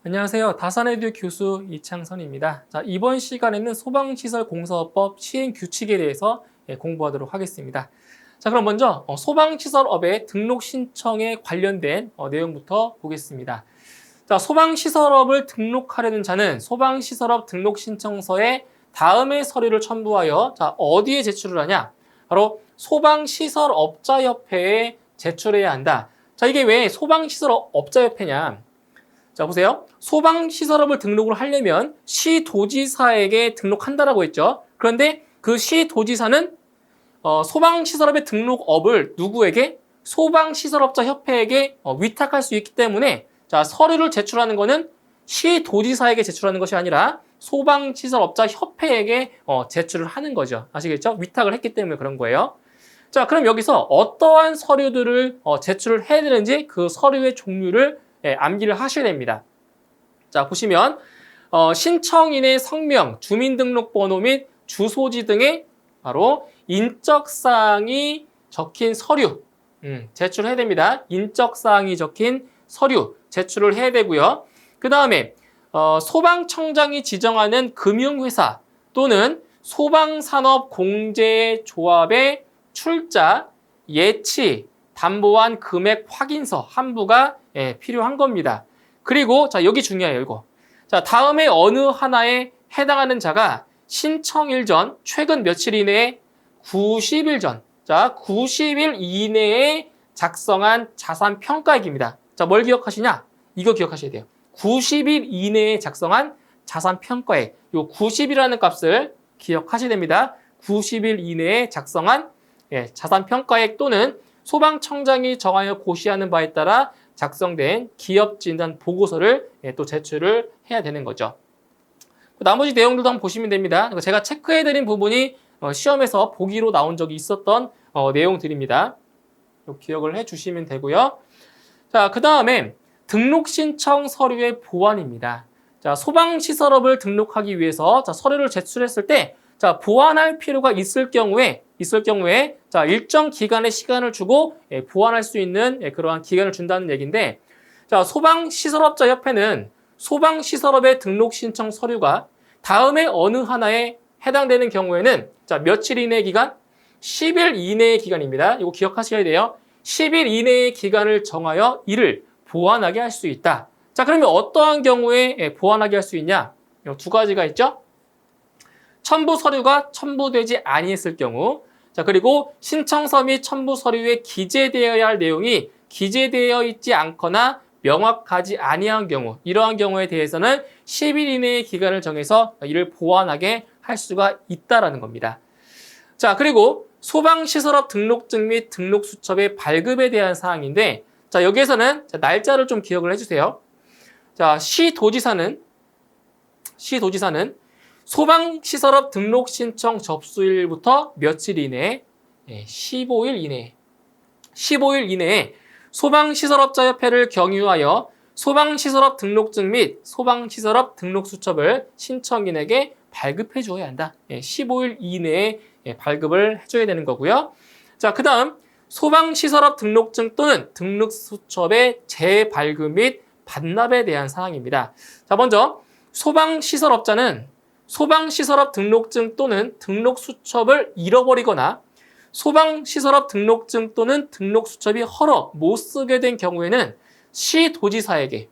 안녕하세요. 다산에듀 교수 이창선입니다. 자, 이번 시간에는 소방시설공사법 시행규칙에 대해서 공부하도록 하겠습니다. 자, 그럼 먼저 소방시설업의 등록 신청에 관련된 내용부터 보겠습니다. 자, 소방시설업을 등록하려는 자는 소방시설업 등록신청서에 다음의 서류를 첨부하여 어디에 제출을 하냐? 바로 소방시설업자협회에 제출해야 한다. 자, 이게 왜 소방시설업자협회냐? 자, 보세요. 소방시설업을 등록을 하려면 시도지사에게 등록한다라고 했죠. 그런데 그 시도지사는 소방시설업의 등록업을 누구에게? 소방시설업자협회에게 위탁할 수 있기 때문에 자, 서류를 제출하는 것은 시도지사에게 제출하는 것이 아니라 소방시설업자협회에게 제출을 하는 거죠. 아시겠죠? 위탁을 했기 때문에 그런 거예요. 자, 그럼 여기서 어떠한 서류들을 제출을 해야 되는지 그 서류의 종류를 암기를 하셔야 됩니다. 자, 보시면 신청인의 성명, 주민등록번호 및 주소지 등의 바로 인적사항이 적힌 서류 제출해야 됩니다. 인적사항이 적힌 서류 제출을 해야 되고요. 그 다음에 소방청장이 지정하는 금융회사 또는 소방산업공제조합의 출자, 예치, 담보한 금액 확인서 한부가 필요한 겁니다. 그리고 자, 여기 중요해요, 이거. 자, 다음에 어느 하나에 해당하는 자가 신청일 전 최근 며칠 이내에 90일 전, 자, 90일 이내에 작성한 자산 평가액입니다. 자, 뭘 기억하시냐? 이거 기억하셔야 돼요. 90일 이내에 작성한 자산 평가액. 요 90이라는 값을 기억하셔야 됩니다. 90일 이내에 작성한 자산 평가액 또는 소방청장이 정하여 고시하는 바에 따라 작성된 기업진단 보고서를 또 제출을 해야 되는 거죠. 나머지 내용들도 한번 보시면 됩니다. 제가 체크해드린 부분이 시험에서 보기로 나온 적이 있었던 내용들입니다. 기억을 해주시면 되고요. 자, 그 다음에 등록신청 서류의 보완입니다. 자, 소방시설업을 등록하기 위해서 서류를 제출했을 때 보완할 필요가 있을 경우에 자, 일정 기간의 시간을 주고 보완할 수 있는 그러한 기간을 준다는 얘기인데, 자, 소방시설업자협회는 소방시설업의 등록신청 서류가 다음에 어느 하나에 해당되는 경우에는 자, 며칠 이내의 기간? 10일 이내의 기간입니다. 이거 기억하셔야 돼요. 10일 이내의 기간을 정하여 이를 보완하게 할 수 있다. 자, 그러면 어떠한 경우에 보완하게 할 수 있냐? 두 가지가 있죠. 첨부 서류가 첨부되지 아니했을 경우, 자, 그리고 신청서 및 첨부 서류에 기재되어야 할 내용이 기재되어 있지 않거나 명확하지 아니한 경우, 이러한 경우에 대해서는 10일 이내의 기간을 정해서 이를 보완하게 할 수가 있다라는 겁니다. 자, 그리고 소방시설업 등록증 및 등록수첩의 발급에 대한 사항인데, 자, 여기에서는 날짜를 좀 기억을 해주세요. 자, 시도지사는 소방시설업 등록신청 접수일부터 며칠 이내에 15일 이내에 소방시설업자협회를 경유하여 소방시설업 등록증 및 소방시설업 등록수첩을 신청인에게 발급해 줘야 한다. 15일 이내에 발급을 해줘야 되는 거고요. 자, 그 다음 소방시설업 등록증 또는 등록수첩의 재발급 및 반납에 대한 사항입니다. 자, 먼저 소방시설업자는 소방시설업 등록증 또는 등록수첩을 잃어버리거나 소방시설업 등록증 또는 등록수첩이 헐어 못 쓰게 된 경우에는 시도지사에게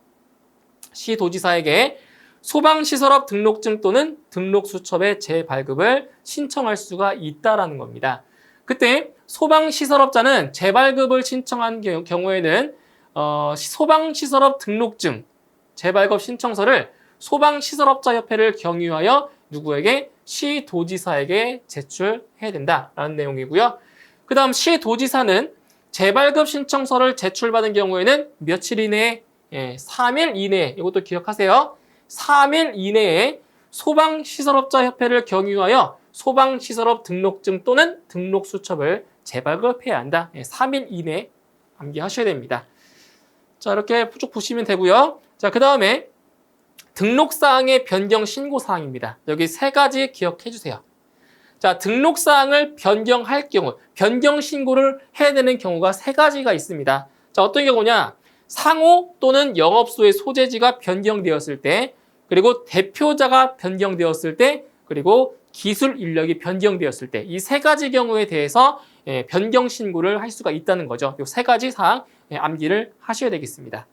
소방시설업 등록증 또는 등록수첩의 재발급을 신청할 수가 있다라는 겁니다. 그때 소방시설업자는 재발급을 신청한 경우에는 소방시설업 등록증 재발급 신청서를 소방시설업자협회를 경유하여 누구에게? 시도지사에게 제출해야 된다라는 내용이고요. 그 다음 시도지사는 재발급 신청서를 제출받은 경우에는 며칠 이내에? 3일 이내에, 이것도 기억하세요. 3일 이내에 소방시설업자협회를 경유하여 소방시설업 등록증 또는 등록수첩을 재발급해야 한다. 3일 이내에 암기하셔야 됩니다. 자, 이렇게 쭉 보시면 되고요. 자, 그 다음에 등록사항의 변경 신고사항입니다. 여기 세 가지 기억해 주세요. 자, 등록사항을 변경할 경우, 변경 신고를 해야 되는 경우가 세 가지가 있습니다. 자, 어떤 경우냐? 상호 또는 영업소의 소재지가 변경되었을 때, 그리고 대표자가 변경되었을 때, 그리고 기술 인력이 변경되었을 때, 이 세 가지 경우에 대해서 변경 신고를 할 수가 있다는 거죠. 이 세 가지 사항 암기를 하셔야 되겠습니다.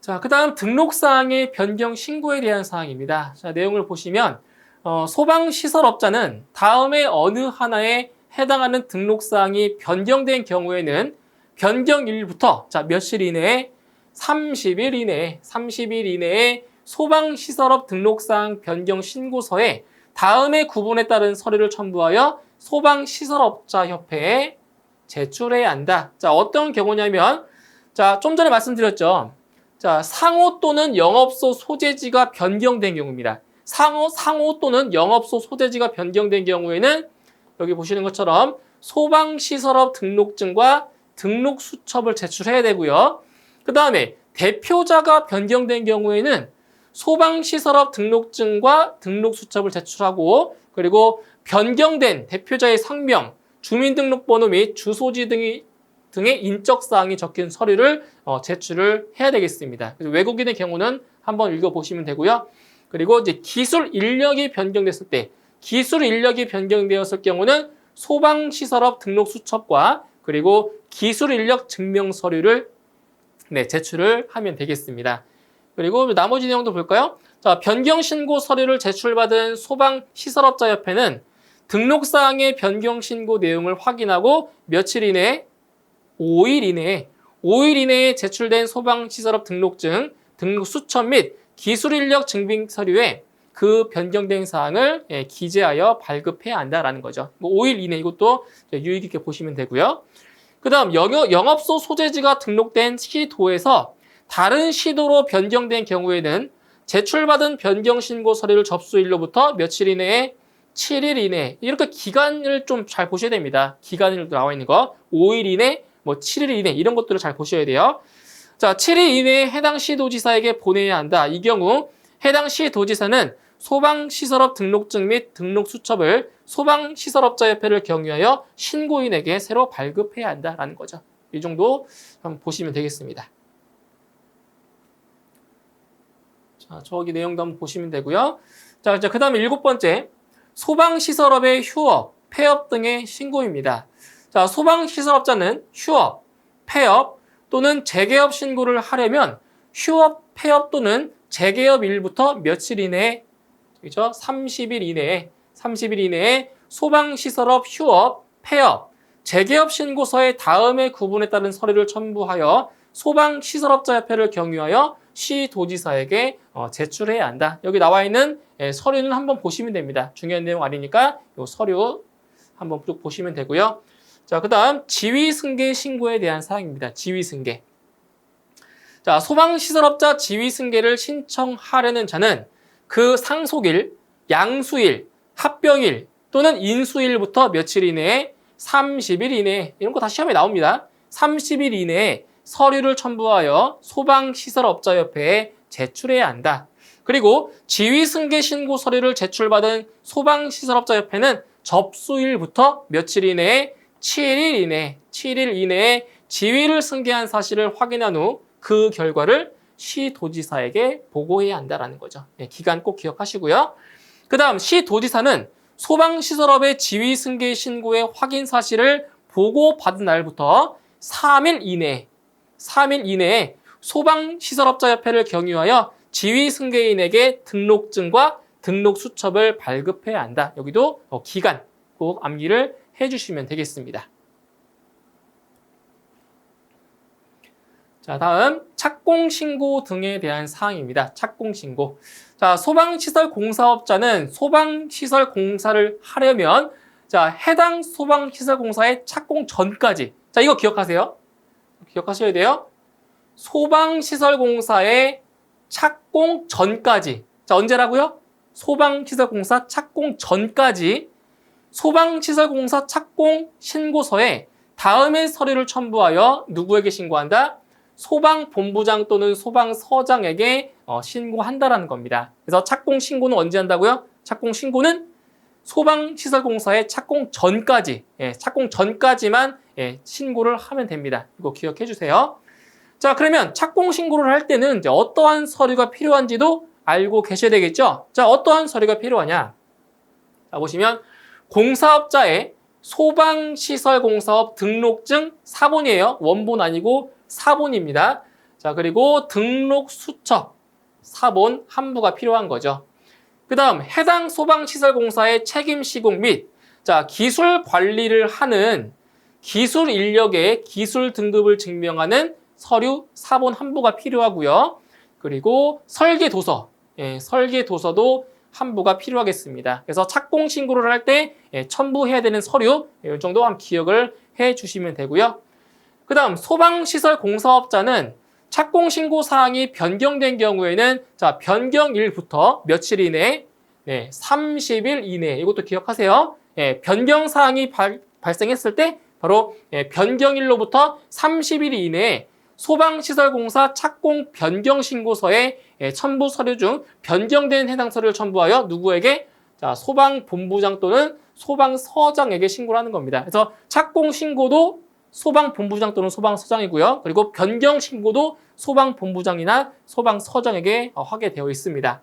자, 그 다음 등록사항의 변경 신고에 대한 사항입니다. 자, 내용을 보시면 소방시설업자는 다음에 어느 하나에 해당하는 등록사항이 변경된 경우에는 변경일부터 자, 며칠 이내에 30일 이내에 소방시설업 등록사항 변경 신고서에 다음의 구분에 따른 서류를 첨부하여 소방시설업자협회에 제출해야 한다. 자, 어떤 경우냐면, 자, 좀 전에 말씀드렸죠. 자, 상호 또는 영업소 소재지가 변경된 경우입니다. 상호 또는 영업소 소재지가 변경된 경우에는 여기 보시는 것처럼 소방시설업 등록증과 등록수첩을 제출해야 되고요. 그 다음에 대표자가 변경된 경우에는 소방시설업 등록증과 등록수첩을 제출하고, 그리고 변경된 대표자의 성명, 주민등록번호 및 주소지 등의 인적사항이 적힌 서류를 제출을 해야 되겠습니다. 그래서 외국인의 경우는 한번 읽어보시면 되고요. 그리고 이제 기술 인력이 변경됐을 때, 기술 인력이 변경되었을 경우는 소방시설업 등록수첩과 그리고 기술 인력 증명 서류를 제출을 하면 되겠습니다. 그리고 나머지 내용도 볼까요? 자, 변경 신고 서류를 제출받은 소방시설업자협회는 등록사항의 변경 신고 내용을 확인하고 며칠 이내에 5일 이내에 제출된 소방시설업 등록증, 등록수첩 및 기술인력 증빙 서류에 그 변경된 사항을 기재하여 발급해야 한다라는 거죠. 5일 이내 이것도 유의 깊게 보시면 되고요. 그 다음 영업소 소재지가 등록된 시도에서 다른 시도로 변경된 경우에는 제출받은 변경신고 서류를 접수일로부터 며칠 이내에 7일 이내 이렇게 기간을 좀 잘 보셔야 됩니다. 기간이 나와 있는 거 5일 이내, 7일 이내 이런 것들을 잘 보셔야 돼요. 자, 7일 이내에 해당 시도지사에게 보내야 한다. 이 경우 해당 시도지사는 소방시설업 등록증 및 등록수첩을 소방시설업자협회를 경유하여 신고인에게 새로 발급해야 한다라는 거죠. 이 정도 한번 보시면 되겠습니다. 자, 저기 내용도 한번 보시면 되고요. 자, 그 다음에 7번째, 소방시설업의 휴업, 폐업 등의 신고입니다. 자, 소방시설업자는 휴업, 폐업 또는 재개업 신고를 하려면 휴업, 폐업 또는 재개업 일부터 며칠 이내에, 그죠? 30일 이내에 소방시설업 휴업, 폐업, 재개업 신고서의 다음의 구분에 따른 서류를 첨부하여 소방시설업자협회를 경유하여 시도지사에게 제출해야 한다. 여기 나와 있는 서류는 한번 보시면 됩니다. 중요한 내용 아니니까 이 서류 한번 쭉 보시면 되고요. 자, 그 다음 지휘승계 신고에 대한 사항입니다. 지휘승계. 자, 소방시설업자 지휘승계를 신청하려는 자는 그 상속일, 양수일, 합병일 또는 인수일부터 며칠 이내에 30일 이내에 이런 거 다 시험에 나옵니다. 30일 이내에 서류를 첨부하여 소방시설업자협회에 제출해야 한다. 그리고 지휘승계 신고 서류를 제출받은 소방시설업자협회는 접수일부터 며칠 이내에 7일 이내에 지휘를 승계한 사실을 확인한 후 그 결과를 시도지사에게 보고해야 한다는 거죠. 기간 꼭 기억하시고요. 그 다음 시도지사는 소방시설업의 지휘승계 신고의 확인 사실을 보고받은 날부터 3일 이내에 소방시설업자협회를 경유하여 지휘승계인에게 등록증과 등록수첩을 발급해야 한다. 여기도 기간 꼭 암기를 해주시면 되겠습니다. 자, 다음 착공신고 등에 대한 사항입니다. 착공신고. 자, 소방시설 공사업자는 소방시설 공사를 하려면 자, 해당 소방시설 공사의 착공 전까지. 자, 이거 기억하세요. 기억하셔야 돼요. 소방시설 공사의 착공 전까지. 자, 언제라고요? 소방시설 공사 착공 전까지 소방시설 공사 착공 신고서에 다음의 서류를 첨부하여 누구에게 신고한다? 소방본부장 또는 소방서장에게 신고한다라는 겁니다. 그래서 착공 신고는 언제 한다고요? 착공 신고는 소방시설공사에 착공 전까지, 착공 전까지만 신고를 하면 됩니다. 이거 기억해 주세요. 자, 그러면 착공 신고를 할 때는 이제 어떠한 서류가 필요한지도 알고 계셔야 되겠죠? 자, 어떠한 서류가 필요하냐? 자, 보시면 공사업자의 소방시설공사업 등록증 사본이에요. 원본 아니고 사본입니다. 자, 그리고 등록 수첩 사본 한 부가 필요한 거죠. 그 다음 해당 소방시설공사의 책임 시공 및 기술 관리를 하는 기술 인력의 기술 등급을 증명하는 서류 사본 한 부가 필요하고요. 그리고 설계 도서, 설계 도서도 한 부가 필요하겠습니다. 그래서 착공 신고를 할 때 첨부해야 되는 서류 이 정도 한번 기억을 해 주시면 되고요. 그 다음 소방시설 공사업자는 착공 신고 사항이 변경된 경우에는 변경일부터 며칠 이내에 30일 이내에 이것도 기억하세요. 변경 사항이 발생했을 때 바로 변경일로부터 30일 이내에 소방시설공사 착공 변경 신고서에 첨부 서류 중 변경된 해당 서류를 첨부하여 누구에게? 소방본부장 또는 소방서장에게 신고를 하는 겁니다. 그래서 착공 신고도 소방본부장 또는 소방서장이고요. 그리고 변경 신고도 소방본부장이나 소방서장에게 하게 되어 있습니다.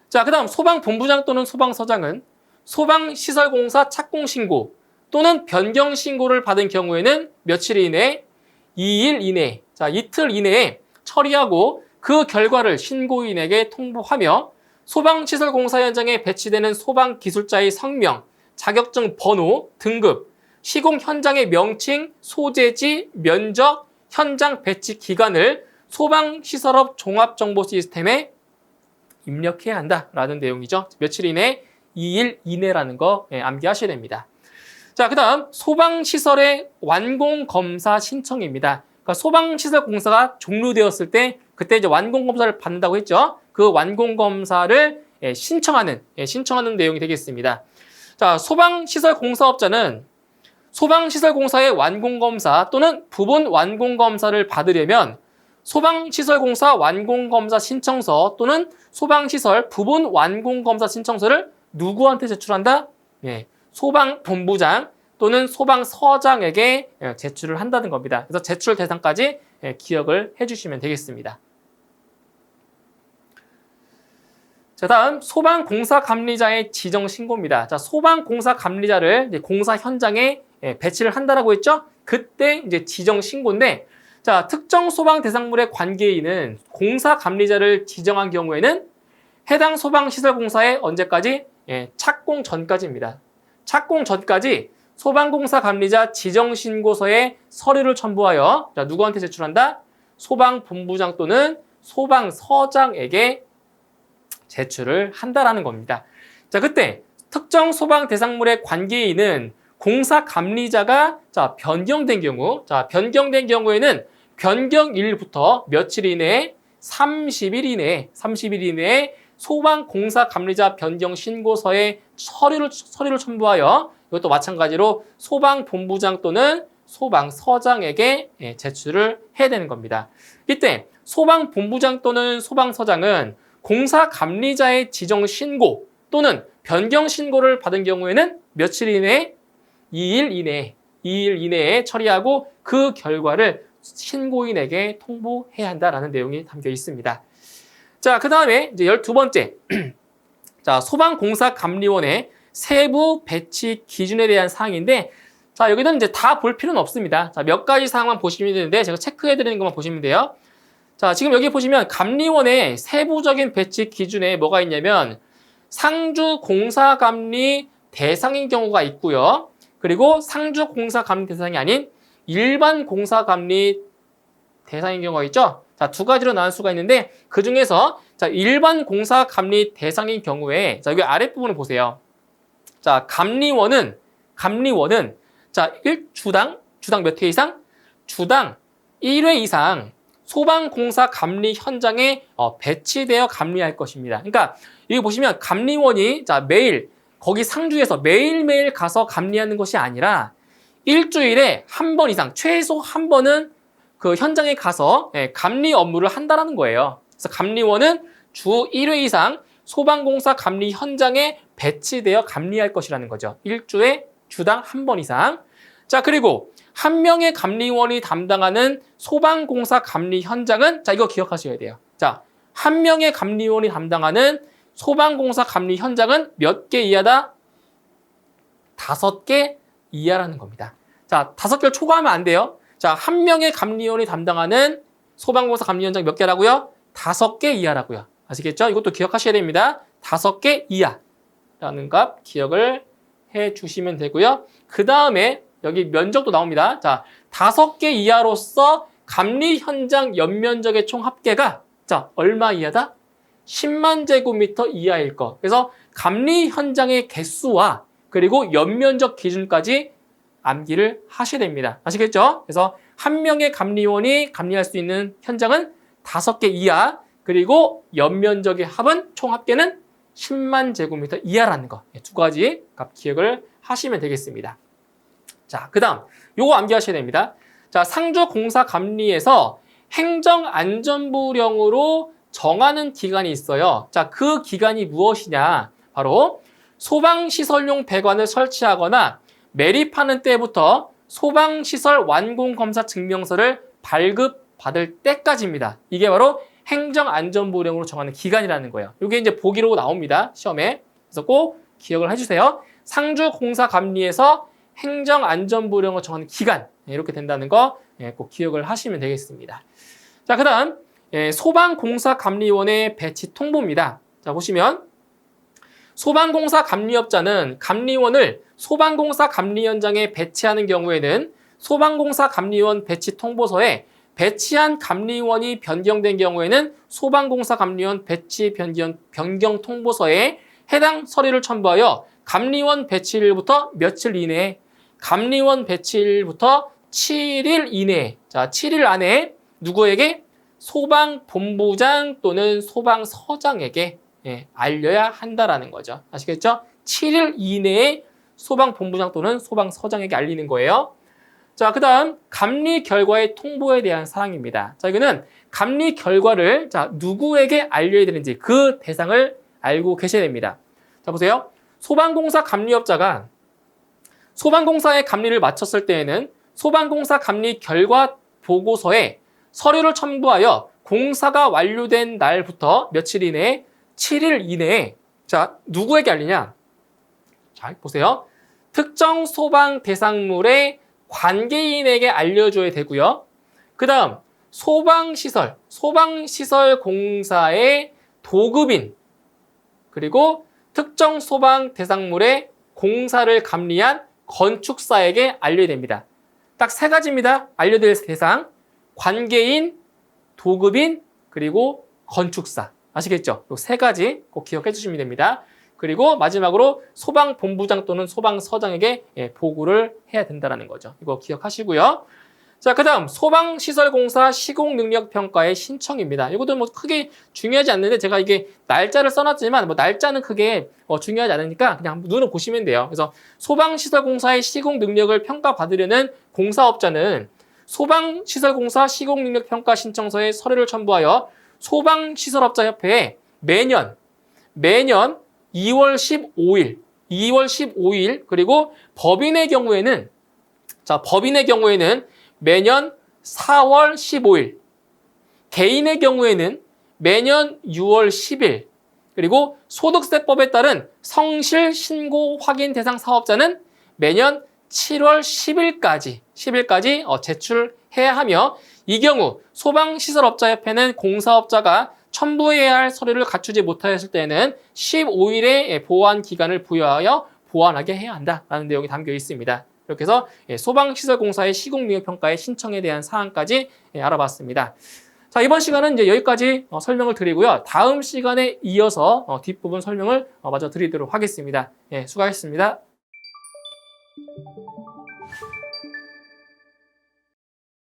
자, 그 다음 소방본부장 또는 소방서장은 소방시설공사 착공 신고 또는 변경 신고를 받은 경우에는 며칠 이내에 2일 이내에, 이틀 이내에 처리하고 그 결과를 신고인에게 통보하며 소방시설공사 현장에 배치되는 소방기술자의 성명, 자격증 번호, 등급, 시공 현장의 명칭, 소재지, 면적, 현장 배치 기간을 소방시설업 종합정보 시스템에 입력해야 한다라는 내용이죠. 며칠 이내, 2일 이내라는 거 암기하셔야 됩니다. 자, 그 다음 소방시설의 완공검사 신청입니다. 그러니까 소방시설 공사가 종료되었을 때 그때 이제 완공검사를 받는다고 했죠. 그 완공검사를 신청하는 내용이 되겠습니다. 자, 소방시설 공사업자는 소방시설 공사의 완공검사 또는 부분 완공검사를 받으려면 소방시설공사 완공검사 신청서 또는 소방시설 부분 완공검사 신청서를 누구한테 제출한다? 소방본부장 또는 소방서장에게 제출을 한다는 겁니다. 그래서 제출 대상까지 기억을 해주시면 되겠습니다. 자, 다음 소방공사감리자의 지정신고입니다. 자, 소방공사감리자를 공사 현장에 배치를 한다라고 했죠? 그때 이제 지정신고인데, 자, 특정 소방 대상물의 관계인은 공사감리자를 지정한 경우에는 해당 소방시설공사에 언제까지? 착공 전까지입니다. 착공 전까지 소방공사감리자 지정신고서에 서류를 첨부하여 누구한테 제출한다? 소방본부장 또는 소방서장에게 제출을 한다라는 겁니다. 자, 그때 특정 소방 대상물의 관계인은 공사감리자가 변경된 경우에는 변경일부터 며칠 이내에 30일 이내에 소방공사감리자 변경 신고서에 서류를 첨부하여 이것도 마찬가지로 소방본부장 또는 소방서장에게 제출을 해야 되는 겁니다. 이때 소방본부장 또는 소방서장은 공사감리자의 지정 신고 또는 변경 신고를 받은 경우에는 며칠 이내에 2일 이내에 처리하고 그 결과를 신고인에게 통보해야 한다라는 내용이 담겨 있습니다. 자, 그 다음에 이제 12번째. 자, 소방공사감리원의 세부 배치 기준에 대한 사항인데, 자, 여기는 이제 다 볼 필요는 없습니다. 자, 몇 가지 사항만 보시면 되는데, 제가 체크해 드리는 것만 보시면 돼요. 자, 지금 여기 보시면 감리원의 세부적인 배치 기준에 뭐가 있냐면, 상주 공사감리 대상인 경우가 있고요. 그리고 상주 공사감리 대상이 아닌 일반 공사감리 대상인 경우가 있죠. 자, 두 가지로 나눌 수가 있는데 그 중에서 일반 공사감리 대상인 경우에 여기 아랫부분을 보세요. 자, 감리원은 주당 몇 회 이상? 주당 1회 이상 소방공사감리 현장에 배치되어 감리할 것입니다. 그러니까 여기 보시면 감리원이 매일 거기 상주에서 매일매일 가서 감리하는 것이 아니라 일주일에 한 번 이상, 최소 한 번은 그 현장에 가서 감리 업무를 한다라는 거예요. 그래서 감리원은 주 1회 이상 소방공사 감리 현장에 배치되어 감리할 것이라는 거죠. 일주에 주당 한 번 이상. 자, 그리고 한 명의 감리원이 담당하는 소방공사 감리 현장은, 자, 이거 기억하셔야 돼요. 자, 한 명의 감리원이 담당하는 소방공사 감리 현장은 몇 개 이하다? 5개 이하라는 겁니다. 자, 5개를 초과하면 안 돼요. 자, 한 명의 감리원이 담당하는 소방공사 감리 현장 몇 개라고요? 5개 이하라고요. 아시겠죠? 이것도 기억하셔야 됩니다. 5개 이하라는 값 기억을 해 주시면 되고요. 그 다음에 여기 면적도 나옵니다. 자, 5개 이하로서 감리 현장 연면적의 총 합계가, 자, 얼마 이하다? 10만 제곱미터 이하일 것. 그래서 감리 현장의 개수와 그리고 연면적 기준까지 암기를 하셔야 됩니다. 아시겠죠? 그래서 한 명의 감리원이 감리할 수 있는 현장은 5개 이하, 그리고 연면적의 합은 총 합계는 10만 제곱미터 이하라는 거. 두 가지 값 기억을 하시면 되겠습니다. 자, 그 다음 요거 암기하셔야 됩니다. 자, 상주공사감리에서 행정안전부령으로 정하는 기간이 있어요. 자, 그 기간이 무엇이냐? 바로 소방시설용 배관을 설치하거나 매립하는 때부터 소방시설 완공검사 증명서를 발급받을 때까지입니다. 이게 바로 행정안전부령으로 정하는 기간이라는 거예요. 이게 이제 보기로 나옵니다. 시험에. 그래서 꼭 기억을 해주세요. 상주공사감리에서 행정안전부령을 정하는 기간, 이렇게 된다는 거 꼭 기억을 하시면 되겠습니다. 자, 그 다음 소방공사감리원의 배치 통보입니다. 자, 보시면 소방공사 감리업자는 감리원을 소방공사 감리 현장에 배치하는 경우에는 소방공사 감리원 배치 통보서에 배치한 감리원이 변경된 경우에는 소방공사 감리원 배치 변경 통보서에 해당 서류를 첨부하여 감리원 배치일부터 며칠 이내에, 감리원 배치일부터 7일 이내에, 자, 7일 안에 누구에게? 소방본부장 또는 소방서장에게 알려야 한다라는 거죠. 아시겠죠? 7일 이내에 소방본부장 또는 소방서장에게 알리는 거예요. 자, 그 다음 감리 결과의 통보에 대한 사항입니다. 자, 이거는 감리 결과를, 자, 누구에게 알려야 되는지 그 대상을 알고 계셔야 됩니다. 자, 보세요. 소방공사 감리업자가 소방공사의 감리를 마쳤을 때에는 소방공사 감리 결과 보고서에 서류를 첨부하여 공사가 완료된 날부터 며칠 이내에, 7일 이내에, 자, 누구에게 알리냐? 자, 보세요. 특정 소방 대상물의 관계인에게 알려줘야 되고요. 그 다음 소방시설 공사의 도급인, 그리고 특정 소방 대상물의 공사를 감리한 건축사에게 알려야 됩니다. 딱 3가지입니다. 알려드릴 대상: 관계인, 도급인, 그리고 건축사. 아시겠죠? 이 3가지 꼭 기억해 주시면 됩니다. 그리고 마지막으로 소방본부장 또는 소방서장에게 보고를 해야 된다는 거죠. 이거 기억하시고요. 자, 그 다음 소방시설공사 시공능력평가의 신청입니다. 이것도 뭐 크게 중요하지 않는데 제가 이게 날짜를 써놨지만 뭐 날짜는 크게 중요하지 않으니까 그냥 눈으로 보시면 돼요. 그래서 소방시설공사의 시공능력을 평가받으려는 공사업자는 소방시설공사 시공능력평가 신청서에 서류를 첨부하여 소방시설업자협회에 매년 2월 15일, 그리고 법인의 경우에는 매년 4월 15일, 개인의 경우에는 매년 6월 10일, 그리고 소득세법에 따른 성실 신고 확인 대상 사업자는 매년 7월 10일까지 제출해야 하며, 이 경우 소방시설업자협회는 공사업자가 첨부해야 할 서류를 갖추지 못하였을 때는 15일의 보완 기간을 부여하여 보완하게 해야 한다라는 내용이 담겨 있습니다. 이렇게 해서 소방시설공사의 시공능력평가의 신청에 대한 사항까지 알아봤습니다. 자, 이번 시간은 이제 여기까지 설명을 드리고요. 다음 시간에 이어서 뒷부분 설명을 마저 드리도록 하겠습니다. 수고하셨습니다.